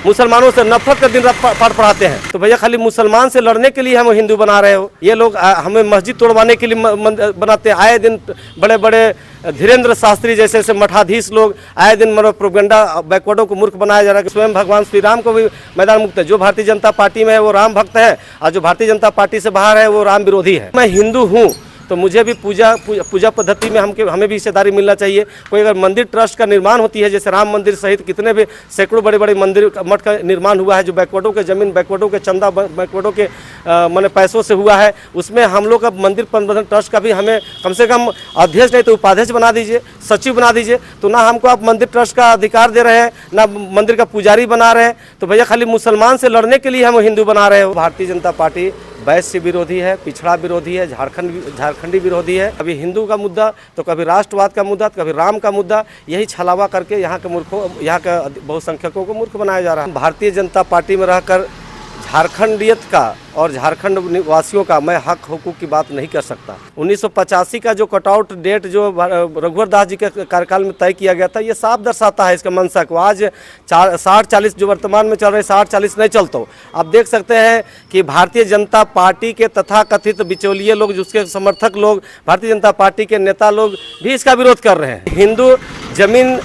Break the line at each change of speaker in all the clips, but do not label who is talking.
मुसलमानों से नफरत का दिन रात पाठ पढ़ाते हैं। तो भैया खाली मुसलमान से लड़ने के लिए हम हिंदू बना रहे हो? ये लोग हमें मस्जिद तोड़वाने के लिए बनाते हैं। आए दिन बड़े बड़े धीरेन्द्र शास्त्री जैसे ऐसे मठाधीश लोग आए दिन मतलब प्रोपेगेंडा बैकवर्डों को मूर्ख बनाया जा रहा है। स्वयं भगवान श्री राम को भी मैदान मुक्त है। जो भारतीय जनता पार्टी में है वो राम भक्त है, और जो भारतीय जनता पार्टी से बाहर है वो राम विरोधी है। मैं हिंदू हूँ तो मुझे भी पूजा पद्धति में हमें भी हिस्सेदारी मिलना चाहिए। कोई अगर मंदिर ट्रस्ट का निर्माण होती है, जैसे राम मंदिर सहित कितने भी सैकड़ों बड़े बड़े मंदिर मठ का निर्माण हुआ है, जो बैकवर्डों के जमीन, बैकवर्डों के चंदा, बैकवर्डों के मैंने पैसों से हुआ है, उसमें हम लोग का मंदिर प्रबंधन ट्रस्ट का भी हमें कम से कम अध्यक्ष नहीं तो उपाध्यक्ष बना दीजिए, सचिव बना दीजिए। तो ना हमको आप मंदिर ट्रस्ट का अधिकार दे रहे हैं, ना मंदिर का पुजारी बना रहे हैं। तो भैया खाली मुसलमान से लड़ने के लिए हम हिंदू बना रहे हो। भारतीय जनता पार्टी वैश्य विरोधी है, पिछड़ा विरोधी है, झारखंडी विरोधी है। कभी हिंदू का मुद्दा तो कभी राष्ट्रवाद का मुद्दा तो कभी राम का मुद्दा, यही छलावा करके यहाँ के बहुसंख्यकों को मूर्ख बनाया जा रहा है। भारतीय जनता पार्टी में रहकर झारखंडियत का और झारखंड निवासियों का मैं हक हुकूक की बात नहीं कर सकता। 1985 का जो कटआउट डेट जो रघुवर दास जी के कार्यकाल में तय किया गया था, ये साफ दर्शाता है इसका मंशा को। आज 60-40 जो वर्तमान में चल रहे 60-40 नहीं चलता। आप देख सकते हैं कि भारतीय जनता पार्टी के तथाकथित बिचौलिए लोग, जिसके समर्थक लोग, भारतीय जनता पार्टी के नेता लोग भी इसका विरोध कर रहे हैं। हिंदू जमीन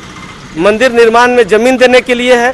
मंदिर निर्माण में जमीन देने के लिए है,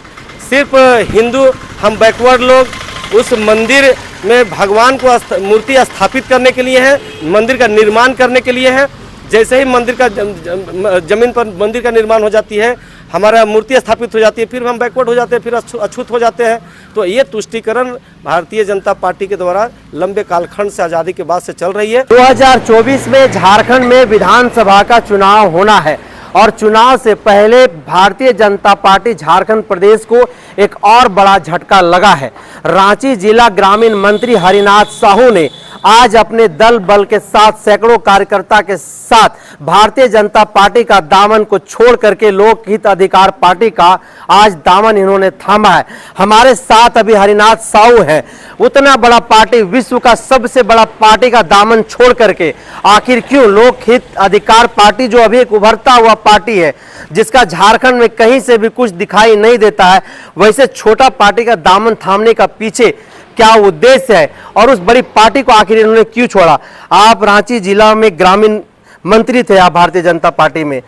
सिर्फ हिंदू हम बैकवर्ड लोग उस मंदिर में भगवान को मूर्ति स्थापित करने के लिए है, मंदिर का निर्माण करने के लिए है। जैसे ही मंदिर का जमीन पर मंदिर का निर्माण हो जाती है, हमारा मूर्ति स्थापित हो जाती है, फिर हम बैकवर्ड हो जाते हैं, फिर अछूत हो जाते हैं। तो ये तुष्टीकरण भारतीय जनता पार्टी के द्वारा लंबे कालखंड से, आज़ादी के बाद से चल रही है।
2024 में झारखंड में विधानसभा का चुनाव होना है और चुनाव से पहले भारतीय जनता पार्टी झारखंड प्रदेश को एक और बड़ा झटका लगा है। रांची जिला ग्रामीण मंत्री हरिनाथ साहू ने आज अपने दल बल के साथ सैकड़ों कार्यकर्ता के साथ भारतीय जनता पार्टी का दामन को छोड़ करके लोक हित अधिकार पार्टी का आज दामन इन्होंने थामा है। हमारे साथ अभी हरिनाथ साहू है। उतना बड़ा पार्टी, विश्व का सबसे बड़ा पार्टी का दामन छोड़ करके आखिर क्यों? लोक हित अधिकार पार्टी जो अभी एक उभरता हुआ पार्टी है, जिसका झारखंड में कहीं से भी कुछ दिखाई नहीं देता है, वैसे छोटा पार्टी का दामन थामने का पीछे क्या उद्देश्य है और उस बड़ी पार्टी को आखिर इन्होंने क्यों छोड़ा? आप रांची जिला में ग्रामीण मंत्री थे, आप भारतीय जनता पार्टी में,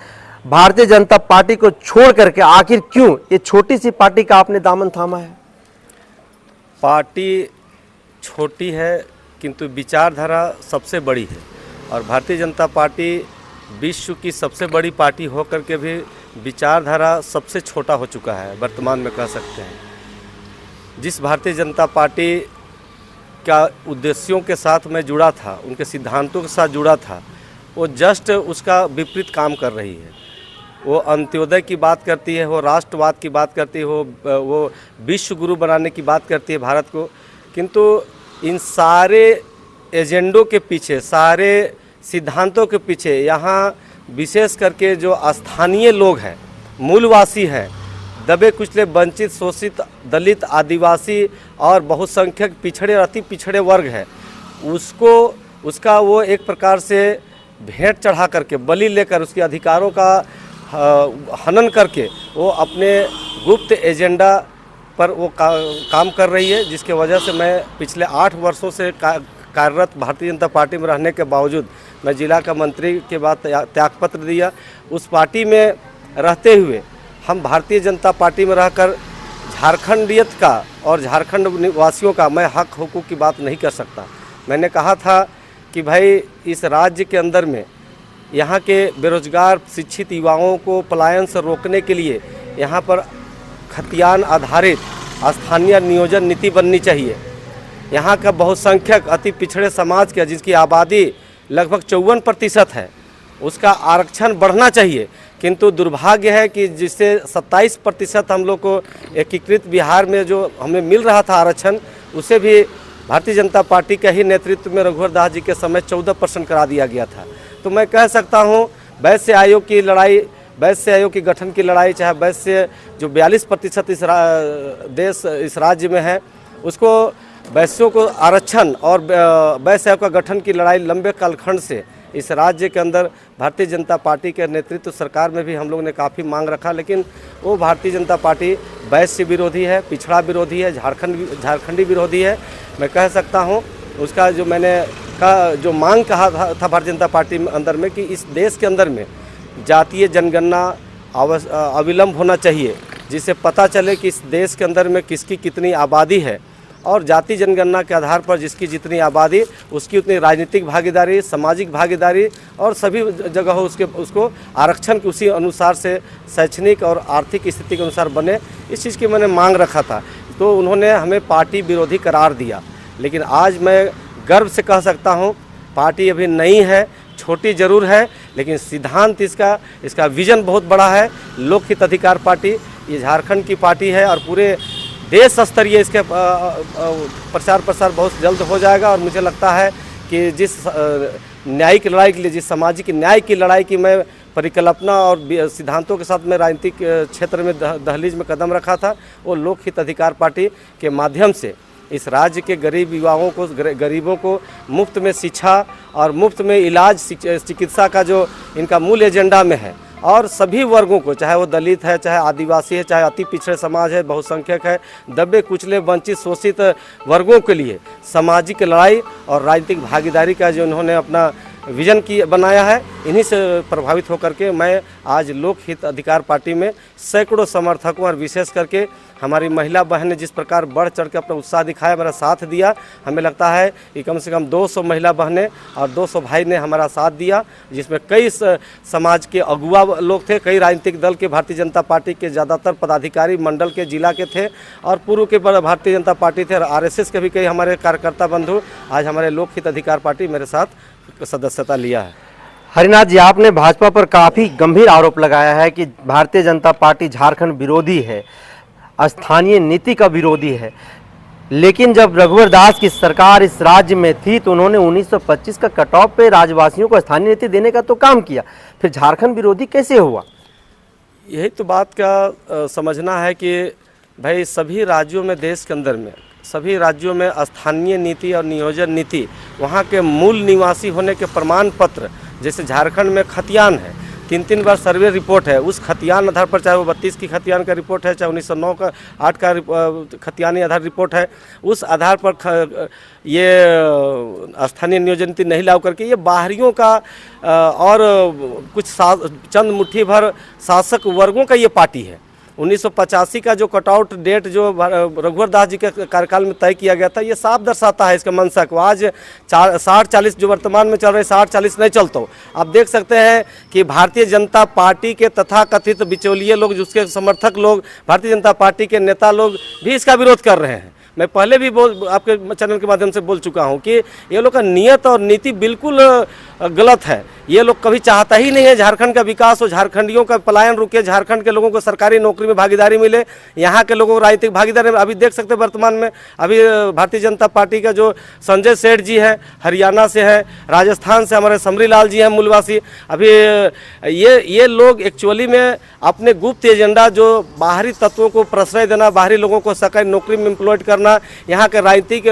भारतीय जनता पार्टी को छोड़ करके आखिर क्यों ये छोटी सी पार्टी का आपने दामन थामा है?
पार्टी छोटी है किंतु विचारधारा सबसे बड़ी है, और भारतीय जनता पार्टी विश्व की सबसे बड़ी पार्टी होकर के भी विचारधारा सबसे छोटा हो चुका है वर्तमान में, कह सकते हैं। जिस भारतीय जनता पार्टी का उद्देश्यों के साथ मैं जुड़ा था, उनके सिद्धांतों के साथ जुड़ा था, वो जस्ट उसका विपरीत काम कर रही है। वो अंत्योदय की बात करती है, वो राष्ट्रवाद की बात करती है, वो विश्व गुरु बनाने की बात करती है भारत को। किंतु इन सारे एजेंडों के पीछे, सारे सिद्धांतों के पीछे यहाँ विशेष करके जो स्थानीय लोग हैं, मूलवासी हैं, दबे कुचले, वंचित, शोषित, दलित, आदिवासी और बहुसंख्यक पिछड़े, अति पिछड़े वर्ग है, उसका वो एक प्रकार से भेंट चढ़ा करके, बलि लेकर, उसके अधिकारों का हनन करके वो अपने गुप्त एजेंडा पर वो काम कर रही है। जिसके वजह से मैं पिछले 8 वर्षों से कार्यरत भारतीय जनता पार्टी में रहने के बावजूद मैं जिला का मंत्री के बाद त्यागपत्र दिया। उस पार्टी में रहते हुए हम भारतीय जनता पार्टी में रहकर झारखंडियत का और झारखंड निवासियों का मैं हक हुकूक की बात नहीं कर सकता। मैंने कहा था कि भाई इस राज्य के अंदर में यहाँ के बेरोजगार शिक्षित युवाओं को पलायन से रोकने के लिए यहाँ पर खतियान आधारित स्थानीय नियोजन नीति बननी चाहिए। यहाँ का बहुसंख्यक अति पिछड़े समाज के, जिसकी आबादी लगभग 54% है, उसका आरक्षण बढ़ना चाहिए। किंतु दुर्भाग्य है कि जिससे 27% हम लोग को एकीकृत बिहार में जो हमें मिल रहा था आरक्षण, उसे भी भारतीय जनता पार्टी के ही नेतृत्व में रघुवर दास जी के समय 14% करा दिया गया था। तो मैं कह सकता हूँ वैश्य आयोग की लड़ाई, वैश्य आयोग की गठन की लड़ाई, चाहे वैश्य जो 42% इस राज्य में है, उसको वैश्यों को आरक्षण और वैश्य आयोग का गठन की लड़ाई लंबे कालखंड से इस राज्य के अंदर भारतीय जनता पार्टी के नेतृत्व सरकार में भी हम लोग ने काफ़ी मांग रखा, लेकिन वो भारतीय जनता पार्टी वैश्य विरोधी है, पिछड़ा विरोधी है, झारखंडी विरोधी है। मैं कह सकता हूँ उसका जो मैंने जो मांग कहा था भारतीय जनता पार्टी में अंदर में कि इस देश के अंदर में जातीय जनगणना अविलंब होना चाहिए, जिससे पता चले कि इस देश के अंदर में किसकी कितनी आबादी है, और जाति जनगणना के आधार पर जिसकी जितनी आबादी उसकी उतनी राजनीतिक भागीदारी, सामाजिक भागीदारी और सभी जगह उसको आरक्षण के उसी अनुसार से शैक्षणिक और आर्थिक स्थिति के अनुसार बने। इस चीज़ की मैंने मांग रखा था, तो उन्होंने हमें पार्टी विरोधी करार दिया। लेकिन आज मैं गर्व से कह सकता हूँ पार्टी अभी नई है, छोटी जरूर है, लेकिन सिद्धांत इसका विजन बहुत बड़ा है। लोकहित अधिकार पार्टी ये झारखंड की पार्टी है और पूरे देश स्तरीय इसके प्रचार प्रसार बहुत जल्द हो जाएगा। और मुझे लगता है कि जिस न्यायिक लड़ाई के लिए, जिस सामाजिक न्याय की लड़ाई की मैं परिकल्पना और सिद्धांतों के साथ मैं राजनीतिक क्षेत्र में दहलीज में कदम रखा था, वो लोकहित अधिकार पार्टी के माध्यम से इस राज्य के गरीब युवाओं को, गरीबों को मुफ्त में शिक्षा और मुफ्त में इलाज, चिकित्सा का जो इनका मूल एजेंडा में है, और सभी वर्गों को, चाहे वो दलित है, चाहे आदिवासी है, चाहे अति पिछड़े समाज है, बहुसंख्यक है, दबे कुचले वंचित शोषित वर्गों के लिए सामाजिक लड़ाई और राजनीतिक भागीदारी का जो उन्होंने अपना विजन की बनाया है, इन्हीं से प्रभावित होकर के मैं आज लोकहित अधिकार पार्टी में सैकड़ों समर्थकों और विशेष करके हमारी महिला बहन ने जिस प्रकार बढ़ चढ़ के अपना उत्साह दिखाया, मेरा साथ दिया। हमें लगता है कि कम से कम 200 महिला बहनें और 200 भाई ने हमारा साथ दिया, जिसमें कई समाज के अगुआ लोग थे, कई राजनीतिक दल के भारतीय जनता पार्टी के ज़्यादातर पदाधिकारी मंडल के जिला के थे और पूर्व के भारतीय जनता पार्टी थे, और RSS के भी कई हमारे कार्यकर्ता बंधु आज हमारे लोकहित अधिकार पार्टी मेरे साथ सदस्यता लिया है।
हरिनाथ जी, आपने भाजपा पर काफ़ी गंभीर आरोप लगाया है कि भारतीय जनता पार्टी झारखंड विरोधी है, स्थानीय नीति का विरोधी है, लेकिन जब रघुवर दास की सरकार इस राज्य में थी तो उन्होंने 1925 का कट ऑफ पे राज्यवासियों को स्थानीय नीति देने का तो काम किया, फिर झारखंड विरोधी कैसे हुआ?
यही तो बात का समझना है कि भाई सभी राज्यों में, देश के अंदर में सभी राज्यों में स्थानीय नीति और नियोजन नीति, वहाँ के मूल निवासी होने के प्रमाण पत्र, जैसे झारखंड में खतियान है, 3-3 बार सर्वे रिपोर्ट है, उस खतियान आधार पर, चाहे वो 32 की खतियान का रिपोर्ट है, चाहे 1909 का 8 का खतियानी आधार रिपोर्ट है, उस आधार पर ये स्थानीय नियोजन नीति नहीं लागू करके ये बाहरियों का और कुछ चंद मुट्ठी भर शासक वर्गों का ये पार्टी है। 1985 का जो कटआउट डेट जो रघुवर दास जी के कार्यकाल में तय किया गया था, ये साफ दर्शाता है इसका मंशा को। आज 60-40 जो वर्तमान में चल रहे 60-40 नहीं चलता। आप देख सकते हैं कि भारतीय जनता पार्टी के तथाकथित बिचौलिए लोग, जिसके समर्थक लोग, भारतीय जनता पार्टी के नेता लोग भी इसका विरोध कर रहे हैं। मैं पहले भी आपके चैनल के माध्यम से बोल चुका हूं कि ये लोग का नियत और नीति बिल्कुल गलत है। ये लोग कभी चाहता ही नहीं है झारखंड का विकास हो, झारखंडियों का पलायन रुके, झारखंड के लोगों को सरकारी नौकरी में भागीदारी मिले, यहाँ के लोगों को राजनीतिक भागीदारी। अभी देख सकते हैं वर्तमान में अभी भारतीय जनता पार्टी का जो संजय सेठ जी है, हरियाणा से है, राजस्थान से हमारे समरी लाल जी हैं मूलवासी। अभी ये लोग एक्चुअली में अपने गुप्त एजेंडा, जो बाहरी तत्वों को प्रश्रय देना, बाहरी लोगों को सरकारी नौकरी में एम्प्लॉयड करना, यहाँ के राजनीतिक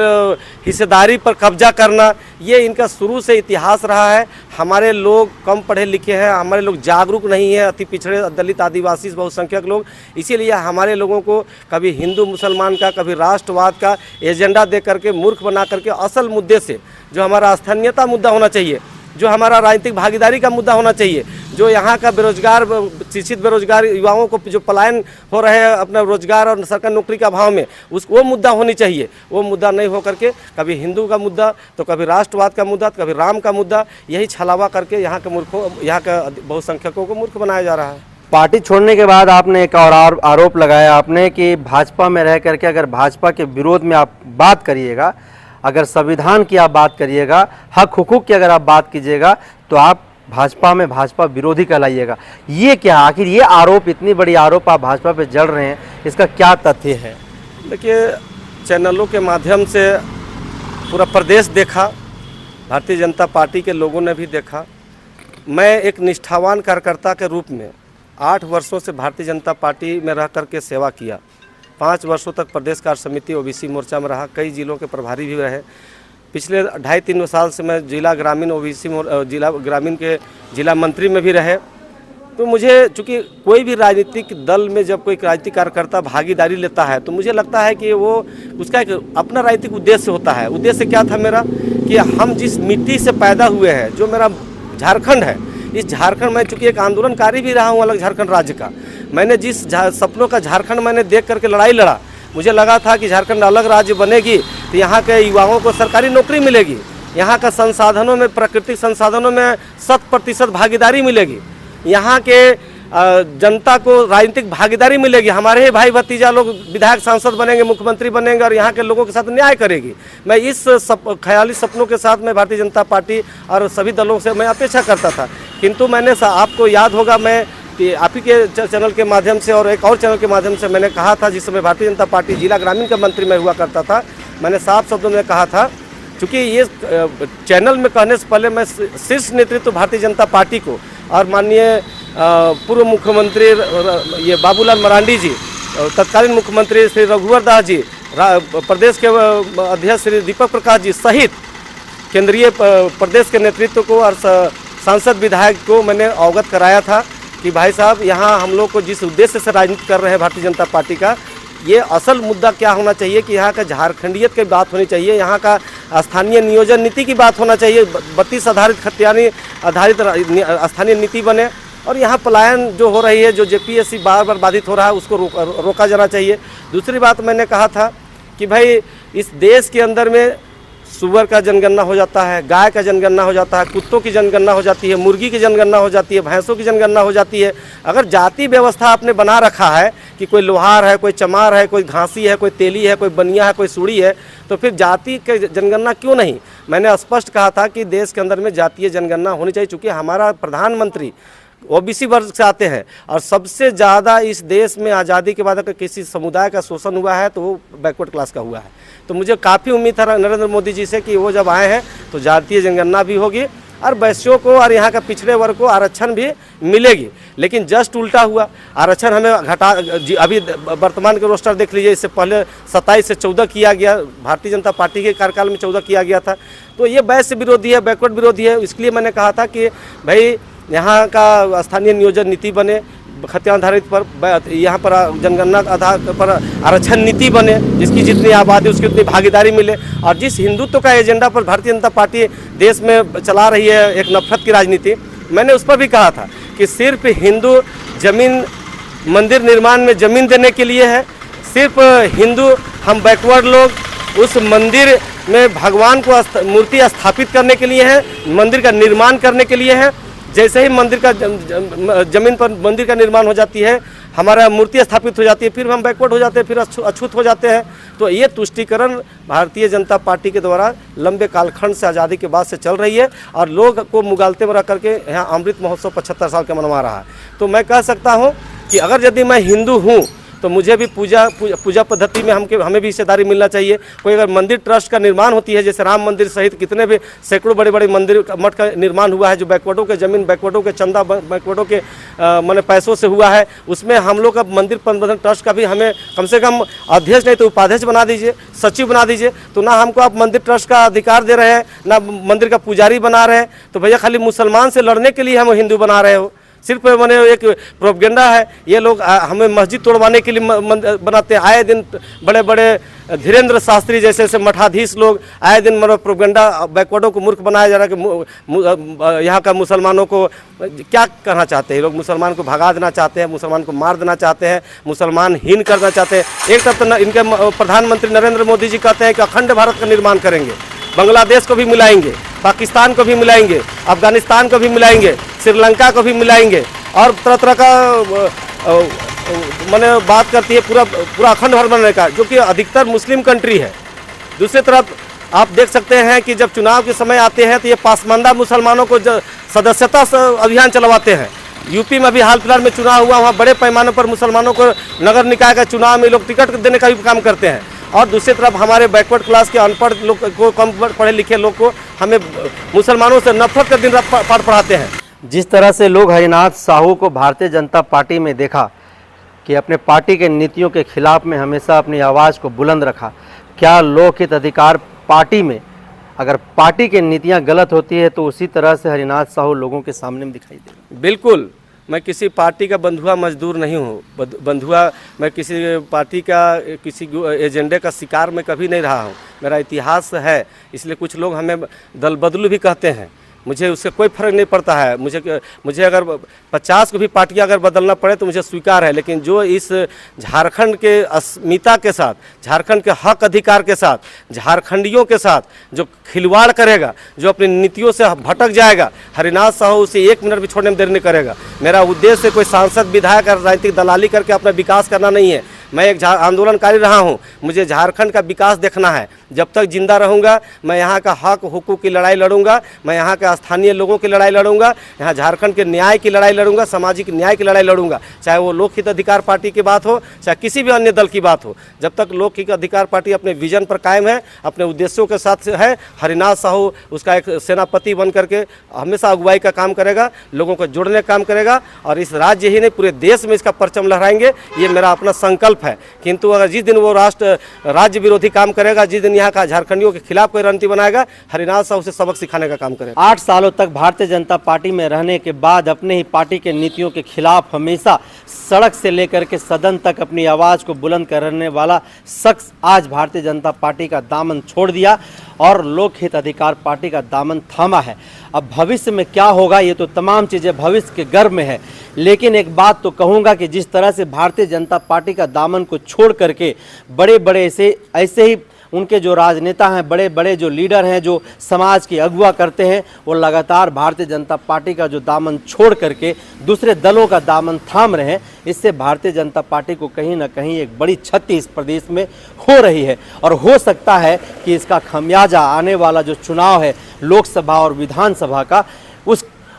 हिस्सेदारी पर कब्जा करना, ये इनका शुरू से इतिहास रहा है। हमारे लोग कम पढ़े लिखे हैं, हमारे लोग जागरूक नहीं है, अति पिछड़े दलित आदिवासी बहुसंख्यक लोग, इसीलिए हमारे लोगों को कभी हिंदू मुसलमान का, कभी राष्ट्रवाद का एजेंडा दे करके मूर्ख बना करके असल मुद्दे से, जो हमारा स्थानीयता मुद्दा होना चाहिए, जो हमारा राजनीतिक भागीदारी का मुद्दा होना चाहिए, जो यहाँ का बेरोजगार, शिक्षित बेरोजगार युवाओं को जो पलायन हो रहे हैं अपना रोजगार और सरकारी नौकरी का अभाव में, वो मुद्दा होनी चाहिए। वो मुद्दा नहीं हो करके कभी हिंदू का मुद्दा, तो कभी राष्ट्रवाद का मुद्दा, तो कभी राम का मुद्दा, यही छलावा करके यहाँ के मूर्खों, यहाँ के बहुसंख्यकों को मूर्ख बनाया जा रहा है।
पार्टी छोड़ने के बाद आपने एक और आरोप लगाया आपने कि भाजपा में रह करके अगर भाजपा के विरोध में आप बात करिएगा, अगर संविधान की आप बात करिएगा, हक हुकूक की अगर आप बात कीजिएगा, तो आप भाजपा में भाजपा विरोधी कहलाइएगा। ये क्या, आखिर ये आरोप, इतनी बड़ी आरोप आप भाजपा पे जड़ रहे हैं, इसका क्या तथ्य है?
देखिए, चैनलों के माध्यम से पूरा प्रदेश देखा, भारतीय जनता पार्टी के लोगों ने भी देखा। मैं एक निष्ठावान कार्यकर्ता के रूप में 8 वर्षों से भारतीय जनता पार्टी में रह करके सेवा किया। 5 वर्षों तक प्रदेश कार्य समिति OBC मोर्चा में रहा, कई जिलों के प्रभारी भी रहे। पिछले 2.5-3 साल से मैं जिला ग्रामीण ओबीसी जिला ग्रामीण के जिला मंत्री में भी रहे। तो मुझे चूँकि कोई भी राजनीतिक दल में जब कोई राजनीतिक कार्यकर्ता भागीदारी लेता है तो मुझे लगता है कि वो उसका एक अपना राजनीतिक उद्देश्य होता है। उद्देश्य क्या था मेरा कि हम जिस मिट्टी से पैदा हुए हैं, जो मेरा झारखंड है, इस झारखंड में चूँकि एक आंदोलनकारी भी रहा हूँ अलग झारखंड राज्य का। मैंने जिस सपनों का झारखंड मैंने देख करके लड़ाई लड़ा, मुझे लगा था कि झारखंड अलग राज्य बनेगी तो यहाँ के युवाओं को सरकारी नौकरी मिलेगी, यहाँ का संसाधनों में, प्राकृतिक संसाधनों में 100% भागीदारी मिलेगी, यहाँ के जनता को राजनीतिक भागीदारी मिलेगी, हमारे ही भाई भतीजा लोग विधायक सांसद बनेंगे, मुख्यमंत्री बनेंगे और यहाँ के लोगों के साथ न्याय करेगी। मैं इस ख्याली सपनों के साथ मैं भारतीय जनता पार्टी और सभी दलों से मैं अपेक्षा करता था। किंतु मैंने आपको याद होगा, मैं आप ही के चैनल के माध्यम से और एक और चैनल के माध्यम से मैंने कहा था, जिस समय भारतीय जनता पार्टी जिला ग्रामीण का मंत्री मैं हुआ करता था, मैंने साफ शब्दों में कहा था, चूँकि ये चैनल में कहने से पहले मैं शीर्ष नेतृत्व भारतीय जनता पार्टी को और माननीय पूर्व मुख्यमंत्री ये बाबूलाल मरांडी जी, तत्कालीन मुख्यमंत्री श्री रघुवर दास जी, प्रदेश के अध्यक्ष श्री दीपक प्रकाश जी सहित केंद्रीय प्रदेश के नेतृत्व को और सांसद विधायक को मैंने अवगत कराया था कि भाई साहब, यहाँ हम लोग को जिस उद्देश्य से राजनीति कर रहे हैं भारतीय जनता पार्टी का, ये असल मुद्दा क्या होना चाहिए कि यहाँ का झारखंडियत की बात होनी चाहिए, यहाँ का स्थानीय नियोजन नीति की बात होना चाहिए, 32 आधारित खतियानी आधारित स्थानीय नीति बने और यहाँ पलायन जो हो रही है, जो जेपीएससी बार बार बाधित हो रहा है, उसको रोका जाना चाहिए। दूसरी बात मैंने कहा था कि भाई इस देश के अंदर में सुअर का जनगणना हो जाता है, गाय का जनगणना हो जाता है, कुत्तों की जनगणना हो जाती है, मुर्गी की जनगणना हो जाती है, भैंसों की जनगणना हो जाती है। अगर जाति व्यवस्था आपने बना रखा है कि कोई लोहार है, कोई चमार है, कोई घासी है, कोई तेली है, कोई बनिया है, कोई सूढ़ी है, तो फिर जाति की जनगणना क्यों नहीं? मैंने स्पष्ट कहा था कि देश के अंदर में जातीय जनगणना होनी चाहिए, चूँकि हमारा प्रधानमंत्री ओबीसी वर्ग से आते हैं और सबसे ज़्यादा इस देश में आज़ादी के बाद अगर किसी समुदाय का शोषण हुआ है तो वो बैकवर्ड क्लास का हुआ है। तो मुझे काफ़ी उम्मीद था नरेंद्र मोदी जी से कि वो जब आए हैं तो जातीय जनगणना भी होगी और वैश्यों को और यहाँ का पिछड़े वर्ग को आरक्षण भी मिलेगी। लेकिन जस्ट उल्टा हुआ, आरक्षण हमें घटा, अभी वर्तमान के रोस्टर देख लीजिए, इससे पहले 27 से 14 किया गया, भारतीय जनता पार्टी के कार्यकाल में 14 किया गया था। तो ये वैश्य विरोधी है, बैकवर्ड विरोधी है। इसलिए मैंने कहा था कि भाई यहाँ का स्थानीय नियोजन नीति बने, खतियान आधारित पर यहाँ पर जनगणना आधार पर आरक्षण नीति बने, जिसकी जितनी आबादी उसकी उतनी भागीदारी मिले। और जिस हिंदुत्व का एजेंडा पर भारतीय जनता पार्टी देश में चला रही है, एक नफरत की राजनीति, मैंने उस पर भी कहा था कि सिर्फ हिंदू जमीन मंदिर निर्माण में ज़मीन देने के लिए है, सिर्फ हिंदू हम बैकवर्ड लोग उस मंदिर में भगवान को मूर्ति स्थापित करने के लिए है, मंदिर का निर्माण करने के लिए है। जैसे ही मंदिर का जमीन पर मंदिर का निर्माण हो जाती है, हमारा मूर्ति स्थापित हो जाती है, फिर हम बैकवर्ड हो जाते हैं, फिर अछूत हो जाते हैं। तो ये तुष्टीकरण भारतीय जनता पार्टी के द्वारा लंबे कालखंड से, आज़ादी के बाद से चल रही है और लोग को मुगालते में रख करके यहाँ अमृत महोत्सव 75 साल का मनवा रहा है। तो मैं कह सकता हूँ कि अगर यदि मैं हिंदू हूँ तो मुझे भी पूजा पद्धति में हमें भी हिस्सेदारी मिलना चाहिए। कोई अगर मंदिर ट्रस्ट का निर्माण होती है, जैसे राम मंदिर सहित कितने भी सैकड़ों बड़े बड़े मंदिर मठ का निर्माण हुआ है, जो बैकवर्डों के ज़मीन, बैकवर्डों के चंदा, बैकवर्डों के माने पैसों से हुआ है, उसमें हम लोग का मंदिर प्रबंधन ट्रस्ट का भी हमें कम से कम अध्यक्ष नहीं तो उपाध्यक्ष बना दीजिए, सचिव बना दीजिए। तो ना हमको आप मंदिर ट्रस्ट का अधिकार दे रहे हैं, ना मंदिर का पुजारी बना रहे हैं। तो भैया खाली मुसलमान से लड़ने के लिए हम हिंदू बना रहे हो, सिर्फ मैंने एक प्रोपगेंडा है। ये लोग हमें मस्जिद तोड़वाने के लिए बनाते हैं। आए दिन बड़े बड़े धीरेन्द्र शास्त्री जैसे मठाधीश लोग आए दिन मतलब प्रोपगेंडा, बैकवर्डों को मूर्ख बनाया जा रहा है कि यहाँ का मुसलमानों को क्या करना चाहते हैं। लोग मुसलमान को भगा देना चाहते हैं, मुसलमान को मार देना चाहते हैं, मुसलमान हीन करना चाहते हैं। एक तरफ तो इनके प्रधानमंत्री नरेंद्र मोदी जी कहते हैं कि अखंड भारत का निर्माण करेंगे, बांग्लादेश को भी मिलाएंगे, पाकिस्तान को भी मिलाएंगे, अफगानिस्तान को भी मिलाएंगे, श्रीलंका को भी मिलाएंगे और तरह तरह का मैंने बात करती है पूरा अखंड भारत बनाने का, जो कि अधिकतर मुस्लिम कंट्री है। दूसरी तरफ आप देख सकते हैं कि जब चुनाव के समय आते हैं तो ये पासमानदा मुसलमानों को सदस्यता अभियान चलवाते हैं। यूपी में भी हाल फिलहाल में चुनाव हुआ, वहाँ बड़े पैमाने पर मुसलमानों को नगर निकाय का चुनाव में लोग टिकट देने का भी काम करते हैं। और दूसरी तरफ हमारे बैकवर्ड क्लास के अनपढ़ लोग को, कम पढ़े लिखे लोग को हमें मुसलमानों से नफरत का दिन रात पाठ पढ़ाते हैं।
जिस तरह से लोग हरिनाथ साहू को भारतीय जनता पार्टी में देखा कि अपने पार्टी के नीतियों के खिलाफ में हमेशा अपनी आवाज़ को बुलंद रखा, क्या लोकहित अधिकार पार्टी में अगर पार्टी की नीतियां गलत होती है तो उसी तरह से हरिनाथ साहू लोगों के सामने में दिखाई दे।
बिल्कुल, मैं किसी पार्टी का बंधुआ मजदूर नहीं हूँ। बंधुआ मैं किसी पार्टी का किसी एजेंडे का शिकार मैं कभी नहीं रहा हूँ। मेरा इतिहास है, इसलिए कुछ लोग हमें दल बदलू भी कहते हैं। मुझे उससे कोई फर्क नहीं पड़ता है। मुझे अगर 50 को भी पार्टियां अगर बदलना पड़े तो मुझे स्वीकार है, लेकिन जो इस झारखंड के अस्मिता के साथ, झारखंड के हक अधिकार के साथ, झारखंडियों के साथ जो खिलवाड़ करेगा, जो अपनी नीतियों से भटक जाएगा, हरिनाथ साहू उसे 1 मिनट भी छोड़ने में देर नहीं करेगा। मेरा उद्देश्य कोई सांसद विधायक राजनीतिक दलाली करके अपना विकास करना नहीं है। मैं एक आंदोलनकारी रहा हूं। मुझे झारखंड का विकास देखना है। जब तक जिंदा रहूंगा मैं यहाँ का हक हुकूक की लड़ाई लड़ूंगा, मैं यहाँ के स्थानीय लोगों की लड़ाई लड़ूंगा, यहाँ झारखंड के न्याय की लड़ाई लड़ूंगा, सामाजिक न्याय की लड़ाई लड़ूंगा, चाहे वो लोक हित अधिकार पार्टी की बात हो, चाहे किसी भी अन्य दल की बात हो। जब तक लोक हित अधिकार पार्टी अपने विजन पर कायम है, अपने उद्देश्यों के साथ है, हरिनाथ साहू उसका एक सेनापति बन करके हमेशा अगुवाई का काम करेगा, लोगों को जोड़ने का काम करेगा, और इस राज्य ही नहीं पूरे देश में इसका परचम लहराएंगे। ये मेरा अपना संकल्प है। किंतु अगर जिस दिन वो राज्य विरोधी काम करेगा, जिस दिन यहाँ का झारखंडियों के खिलाफ कोई रणनीति बनाएगा, हरिनाथ साहू से सबक सिखाने का काम करेगा।
8 सालों तक भारतीय जनता पार्टी में रहने के बाद अपने ही पार्टी के नीतियों के खिलाफ हमेशा सड़क से लेकर के सदन तक अपनी आवाज को बुलंद करने वाला शख्स आज भारतीय जनता पार्टी का दामन छोड़ दिया और लोक हित अधिकार पार्टी का दामन थामा है। अब भविष्य में क्या होगा ये तो तमाम चीज़ें भविष्य के गर्भ में है, लेकिन एक बात तो कहूँगा कि जिस तरह से भारतीय जनता पार्टी का दामन को छोड़ करके बड़े बड़े ऐसे ही उनके जो राजनेता हैं, बड़े बड़े जो लीडर हैं, जो समाज की अगुवा करते हैं, वो लगातार भारतीय जनता पार्टी का जो दामन छोड़ करके दूसरे दलों का दामन थाम रहे हैं। इससे भारतीय जनता पार्टी को कहीं ना कहीं एक बड़ी क्षति इस प्रदेश में हो रही है, और हो सकता है कि इसका खमियाजा आने वाला जो चुनाव है लोकसभा और विधानसभा का,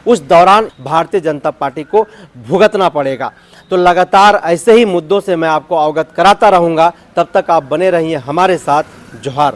उस दौरान भारतीय जनता पार्टी को भुगतना पड़ेगा। तो लगातार ऐसे ही मुद्दों से मैं आपको अवगत कराता रहूँगा। तब तक आप बने रहिए हमारे साथ। जोहार।